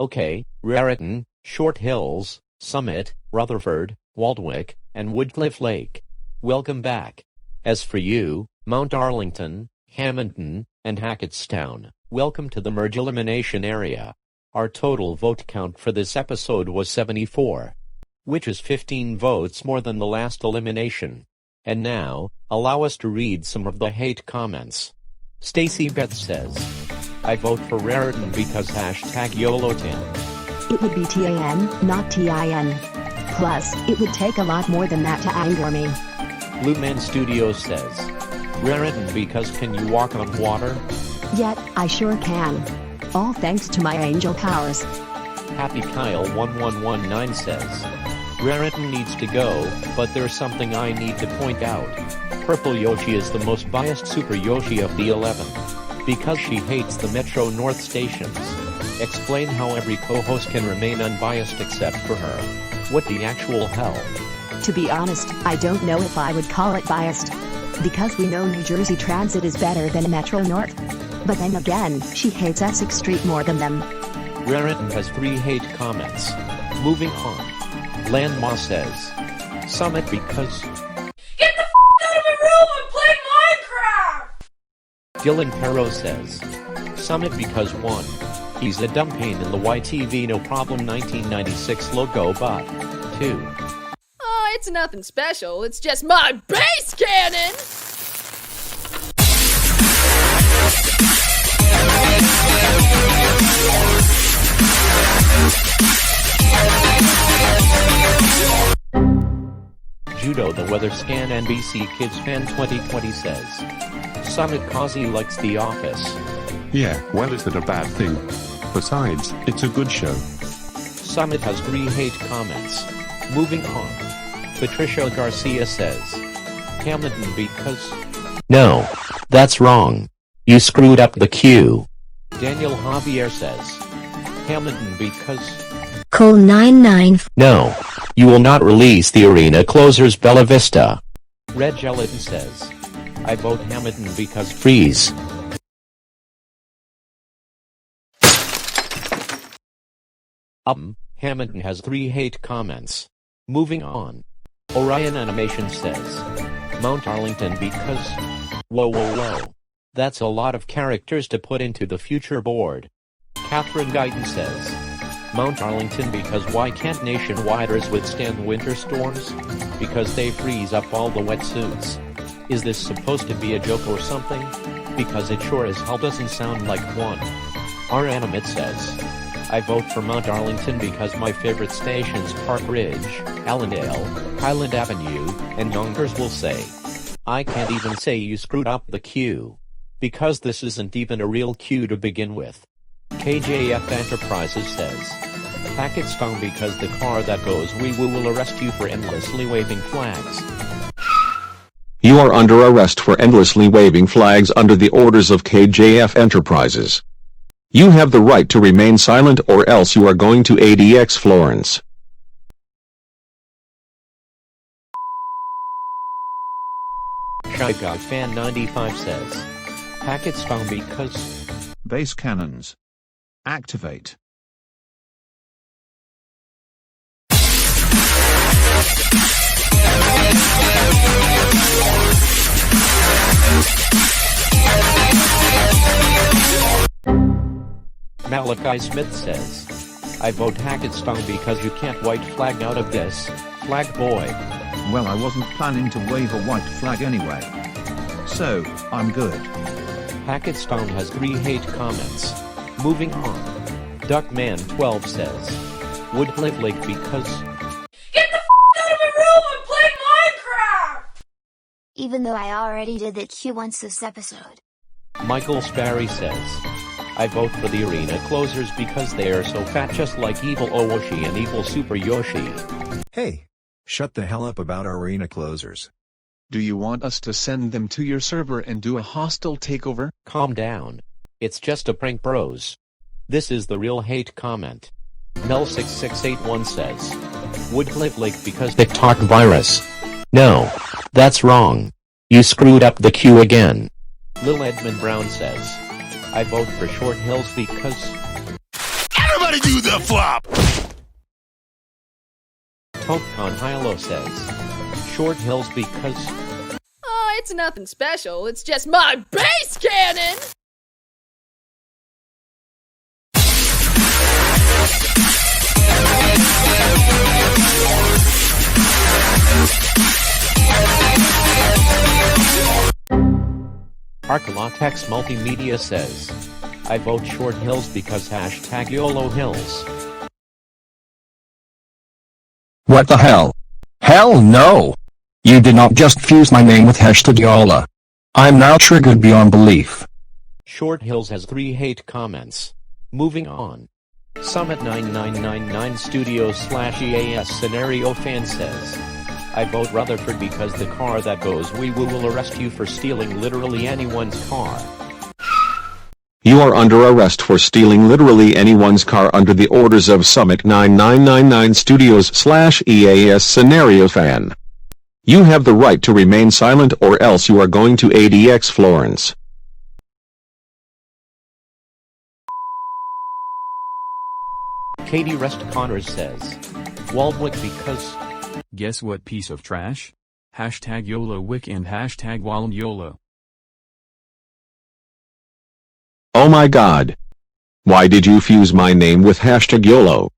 Okay, Raritan, Short Hills, Summit, Rutherford, Waldwick, and Woodcliff Lake. Welcome back. As for you, Mount Arlington, Hamilton, and Hackettstown, welcome to the merge elimination area. Our total vote count for this episode was 74, which is 15 votes more than the last elimination. And now, allow us to read some of the hate comments. Stacy Betz says, I vote for Raritan because #YOLO10. It would be TAN, not TIN. Plus, it would take a lot more than that to anger me. BlueMan Studios says, Raritan because can you walk on water? Yet, I sure can. All thanks to my angel powers. Happy Kyle 1119 says, Raritan needs to go, but there's something I need to point out. Purple Yoshi is the most biased Super Yoshi of the 11. Because she hates the Metro North stations. Explain how every co-host can remain unbiased except for her. What the actual hell? To be honest, I don't know if I would call it biased. Because we know New Jersey Transit is better than Metro North. But then again, she hates Essex Street more than them. Raritan has 3 hate comments. Moving on. Lan Ma says, Summit because... Get the out of my room and play Minecraft! Dylan Perreault says, Summit because 1. He's a dumb pain in the YTV no problem 1996 logo but 2. Oh, it's nothing special, it's just my base cannon! JudoTheWeatherscanNBCKidsFan 2020 says, Summit cause he likes The Office. Yeah, well, is that a bad thing? Besides, it's a good show. Summit has 3 hate comments. Moving on. Patricia Garcia says, Hamilton because... No, that's wrong. You screwed up the cue. Daniel Javier says, Hamilton because... Call 99. No, you will not release the arena closers Bella Vista. Red Gelatin says, I vote Hamilton because freeze. Hamilton has 3 hate comments. Moving on. Orion Animations says, Mount Arlington because... Whoa whoa whoa. That's a lot of characters to put into the future board. Kathryn Guyton says, Mount Arlington because why can't nationwiders withstand winter storms? Because they freeze up all the wetsuits. Is this supposed to be a joke or something? Because it sure as hell doesn't sound like one. Our Animate says, I vote for Mount Arlington because my favorite stations Park Ridge, Allendale, Highland Avenue, and Yonkers will say. I can't even say you screwed up the queue. Because this isn't even a real queue to begin with. KJF Enterprises says, Hackettstown because the car that goes wee woo will arrest you for endlessly waving flags. You are under arrest for endlessly waving flags under the orders of KJF Enterprises. You have the right to remain silent or else you are going to ADX Florence. Shy Guy Fan 95 says, Hackettstown because... Base cannons. Activate. Malachi Smith says, I vote Hackettstown because you can't white flag out of this, flag boy. Well, I wasn't planning to wave a white flag anyway. So, I'm good. Hackettstown has 3 hate comments. Moving on. Duckman12 says, Woodcliff Lake because... Get the out of my room and play Minecraft! Even though I already did that Q once this episode. Michael Sperry says, I vote for the arena closers because they are so fat just like Evil Owoshi and Evil Super Yoshi. Hey, shut the hell up about our arena closers. Do you want us to send them to your server and do a hostile takeover? Calm down. It's just a prank, bros. This is the real hate comment. Mel6681 says, Woodcliff Lake because TikTok virus. No, that's wrong. You screwed up the queue again. LilEdmond Brown says, I vote for Short Hills because... Everybody Gotta do the flop! Tope on Hilo says, short hills because... Oh, it's nothing special. It's just my base cannon! ArkLaTex Multimedia says, I vote short hills because hashtag YOLO hills. What the hell? Hell no! You did not just fuse my name with hashtag YOLO. I'm now triggered beyond belief. Short hills has 3 hate comments. Moving on. Summit 9999 Studios /EAS Scenario Fan says, I vote Rutherford because the car that goes we will arrest you for stealing literally anyone's car. You are under arrest for stealing literally anyone's car under the orders of Summit 9999 Studios /EAS Scenario Fan. You have the right to remain silent or else you are going to ADX Florence. Katie Wrest-Connors says, Waldwick because... Guess what piece of trash? Hashtag YOLO Wick and hashtag Wild YOLO. Oh my god. Why did you fuse my name with hashtag YOLO?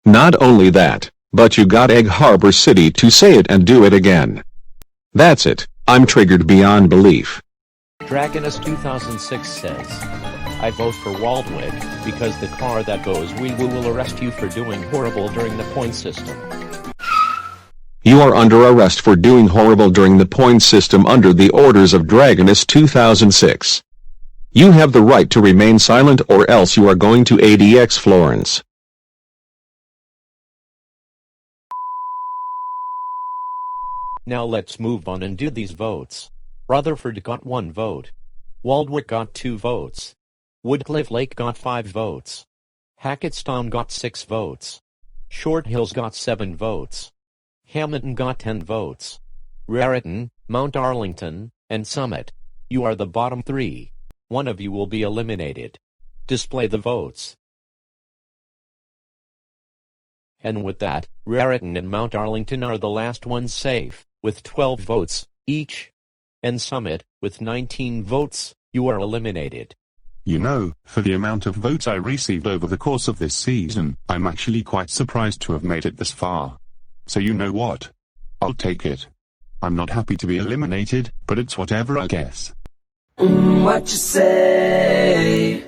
Not only that, but you got Egg Harbor City to say it and do it again. That's it, I'm triggered beyond belief. Dragonus 2006 says, I vote for Waldwick because the car that goes we will arrest you for doing horrible during the point system. You are under arrest for doing horrible during the point system under the orders of Dragonus 2006. You have the right to remain silent or else you are going to ADX Florence. Now let's move on and do these votes. Rutherford got 1 vote. Waldwick got 2 votes. Woodcliff Lake got 5 votes. Hackettstown got 6 votes. Short Hills got 7 votes. Hamilton got 10 votes. Raritan, Mount Arlington, and Summit. You are the bottom 3. One of you will be eliminated. Display the votes. And with that, Raritan and Mount Arlington are the last ones safe, with 12 votes each. And Summit, with 19 votes, you are eliminated. You know, for the amount of votes I received over the course of this season, I'm actually quite surprised to have made it this far. So you know what? I'll take it. I'm not happy to be eliminated, but it's whatever I guess. What you say?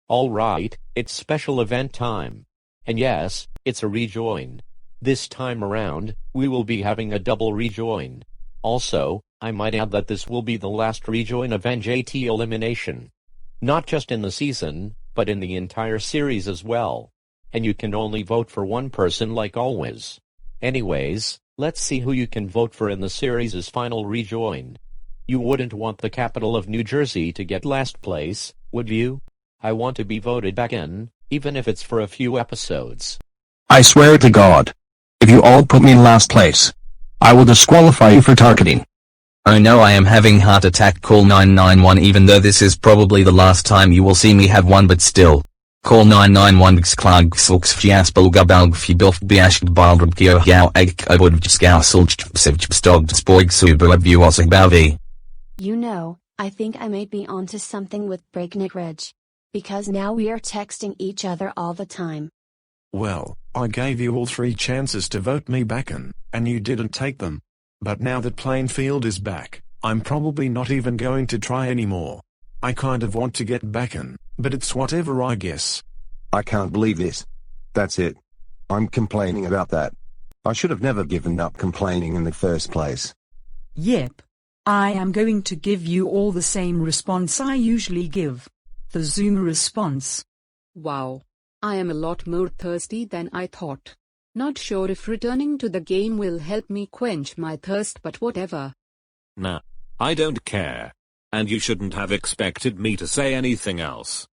Alright, it's special event time. And yes, it's a rejoin. This time around, we will be having a double rejoin. Also, I might add that this will be the last rejoin of NJT Elimination. Not just in the season, but in the entire series as well. And you can only vote for one person like always. Anyways, let's see who you can vote for in the series' final rejoin. You wouldn't want the capital of New Jersey to get last place, would you? I want to be voted back in, even if it's for a few episodes. I swear to God. If you all put me in last place, I will disqualify you for targeting. Oh no, I am having heart attack. Call 991 even though this is probably the last time you will see me have one, but still. Call 991 Xklag Sulks Fiaspelgabalg Fibilf Biashk Baldrubkio Yao Egg Skau Sulch Sivstog Spoig Subu Abuosagbavi. You know, I think I may be onto something with Breakneck Ridge. Because now we are texting each other all the time. Well, I gave you all 3 chances to vote me back in, and you didn't take them. But now that Plainfield is back, I'm probably not even going to try anymore. I kind of want to get back in, but it's whatever I guess. I can't believe this. That's it. I'm complaining about that. I should have never given up complaining in the first place. Yep. I am going to give you all the same response I usually give. The Zoom response. Wow. I am a lot more thirsty than I thought. Not sure if returning to the game will help me quench my thirst, but whatever. Nah. I don't care. And you shouldn't have expected me to say anything else.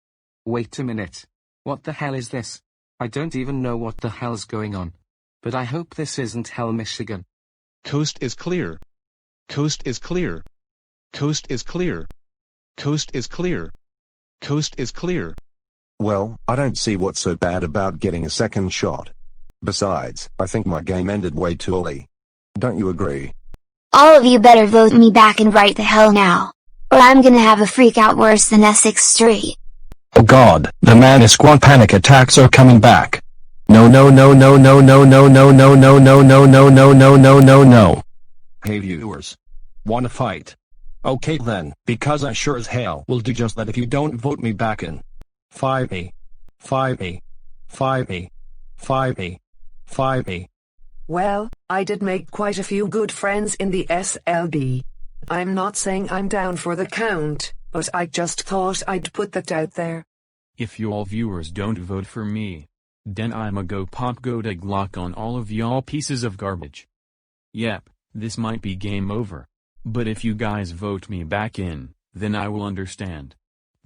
Wait a minute. What the hell is this? I don't even know what the hell's going on. But I hope this isn't Hell, Michigan. Coast is clear. Coast is clear. Coast is clear. Coast is clear. Coast is clear. Well, I don't see what's so bad about getting a second shot. Besides, I think my game ended way too early. Don't you agree? All of you better vote me back and right the hell now. Or I'm gonna have a freak out worse than Essex Street. Oh God, the manic squad panic attacks are coming back. No no no no no no no no no no no no no no no no no no. Hey viewers. Wanna fight? Okay then, because I sure as hell will do just that if you don't vote me back in. Fight me. Fight me. Fight me. Fight me. Fight me. Well, I did make quite a few good friends in the SLB. I'm not saying I'm down for the count, but I just thought I'd put that out there. If y'all viewers don't vote for me, then I'ma go pop go to Glock on all of y'all pieces of garbage. Yep, this might be game over. But if you guys vote me back in, then I will understand.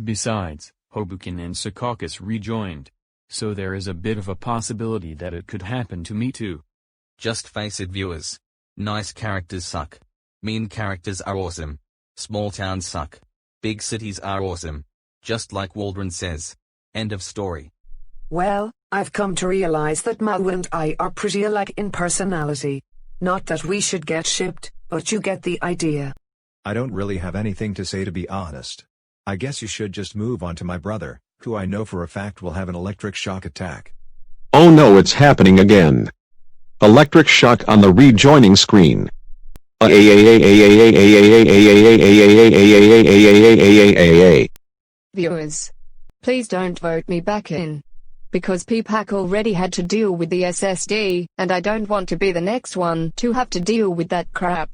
Besides, Hoboken and Secaucus rejoined. So there is a bit of a possibility that it could happen to me too. Just face it viewers. Nice characters suck. Mean characters are awesome. Small towns suck. Big cities are awesome. Just like Waldron says. End of story. Well, I've come to realize that Mau and I are pretty alike in personality. Not that we should get shipped, but you get the idea. I don't really have anything to say, to be honest. I guess you should just move on to my brother, who I know for a fact will have an electric shock attack. Oh no, it's happening again. Electric shock on the rejoining screen. Viewers, please don't vote me back in. Because PPAC already had to deal with the SSD, and I don't want to be the next one to have to deal with that crap.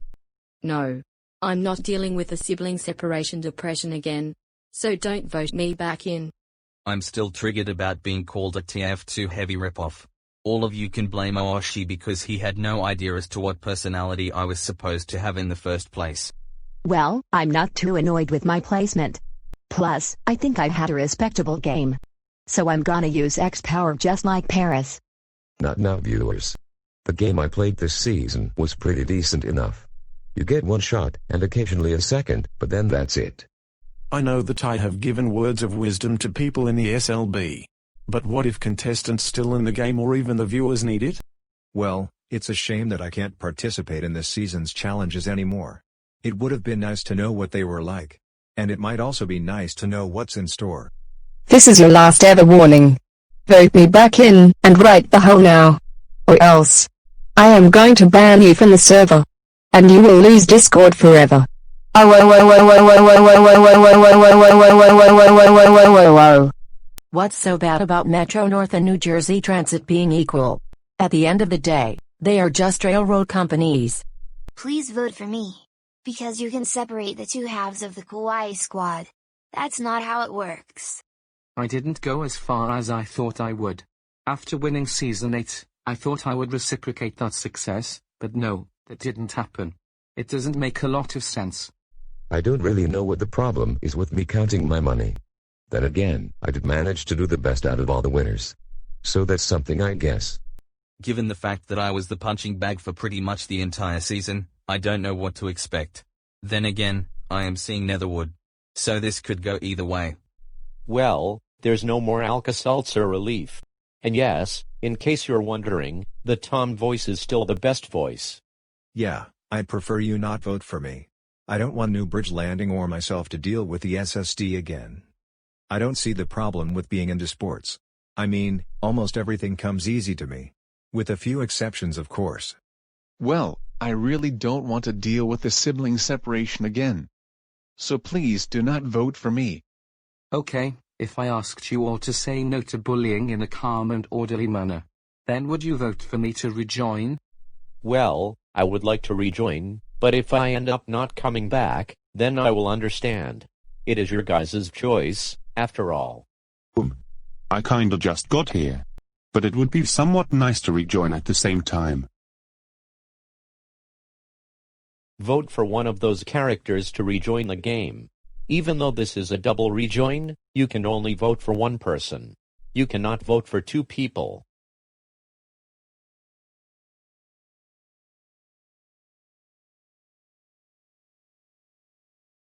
No. I'm not dealing with the sibling separation depression again. So don't vote me back in. I'm still triggered about being called a TF2 heavy ripoff. All of you can blame Aoshi because he had no idea as to what personality I was supposed to have in the first place. Well, I'm not too annoyed with my placement. Plus, I think I've had a respectable game. So I'm gonna use X power just like Paris. Not now viewers. The game I played this season was pretty decent enough. You get one shot, and occasionally a second, but then that's it. I know that I have given words of wisdom to people in the SLB. But what if contestants still in the game or even the viewers need it? Well, it's a shame that I can't participate in this season's challenges anymore. It would have been nice to know what they were like. And it might also be nice to know what's in store. This is your last ever warning. Vote me back in, and right the hell now. Or else, I am going to ban you from the server. And you will lose Discord forever. What's so bad about Metro North and New Jersey Transit being equal? At the end of the day, they are just railroad companies. Please vote for me. Because you can separate the two halves of the Kawaii Squad. That's not how it works. I didn't go as far as I thought I would. After winning Season 8, I thought I would reciprocate that success, but no, that didn't happen. It doesn't make a lot of sense. I don't really know what the problem is with me counting my money. Then again, I did manage to do the best out of all the winners. So that's something, I guess. Given the fact that I was the punching bag for pretty much the entire season, I don't know what to expect. Then again, I am seeing Netherwood. So this could go either way. Well, there's no more Alka-Seltzer relief. And yes, in case you're wondering, the Tom voice is still the best voice. Yeah, I'd prefer you not vote for me. I don't want Newbridge Landing or myself to deal with the SSD again. I don't see the problem with being into sports. I mean, almost everything comes easy to me. With a few exceptions, of course. Well, I really don't want to deal with the sibling separation again. So please do not vote for me. Okay, if I asked you all to say no to bullying in a calm and orderly manner, then would you vote for me to rejoin? Well, I would like to rejoin, but if I end up not coming back, then I will understand. It is your guys' choice, after all. I kinda just got here. But it would be somewhat nice to rejoin at the same time. Vote for one of those characters to rejoin the game. Even though this is a double rejoin, you can only vote for one person. You cannot vote for two people.